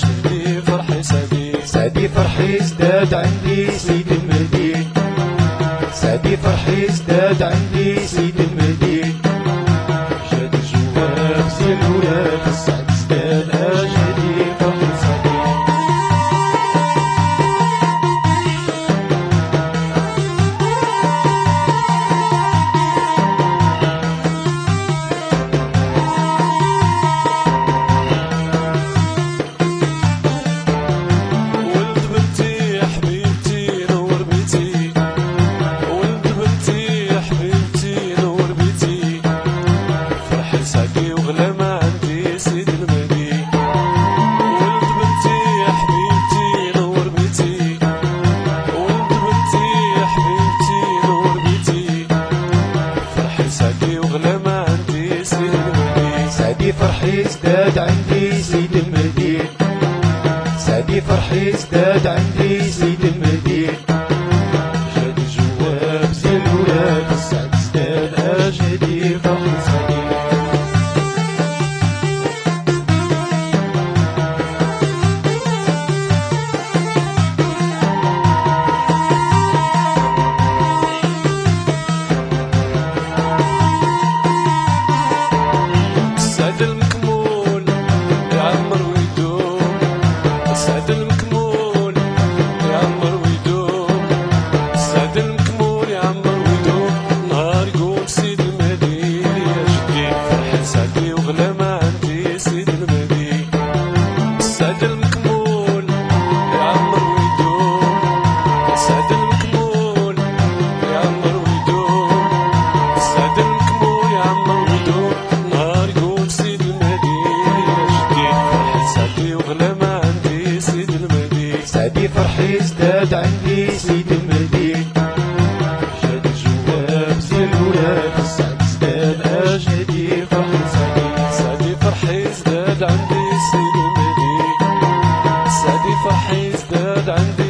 أجدي فرحي سعدي فرحي ازداد عندي سيد المهدي سعدي فرحي ازداد عندي سيد المهدي جاد الجواب زين الولاد السعد ازداد أجدي فرحي سعدي سعدي فرحي ازداد عندي سيد المهدي سعدي فرحي ازداد عندي سيد المهدي جاد الجواب زين الولاد السعد ازداد أجدي فرحي سعدي السعد المكمول يعمر ويدوم السعد المكمول يعمر ويدوم السعد المكمول يعمر ويدوم نهار يقول سيد المهدي يا جدي فرحي سعدي وغلا ما عندي سيد المهدي السعد المكمول يعمر ويدوم السعد المكمول يعمر ويدوم السعد المكمول يعمر ويدوم نهار يقول سيد المهدي يا جدي فرحي سعدي وغلا ما عندي سيد المهدي سعدي فرحي ازداد عندي سيد المهدي جاد الجواب زين الولاد السعد ازداد أجدي فرحي سعدي سعدي فرحي ازداد عندي سيد المهدي سعدي فرحي ازداد عندي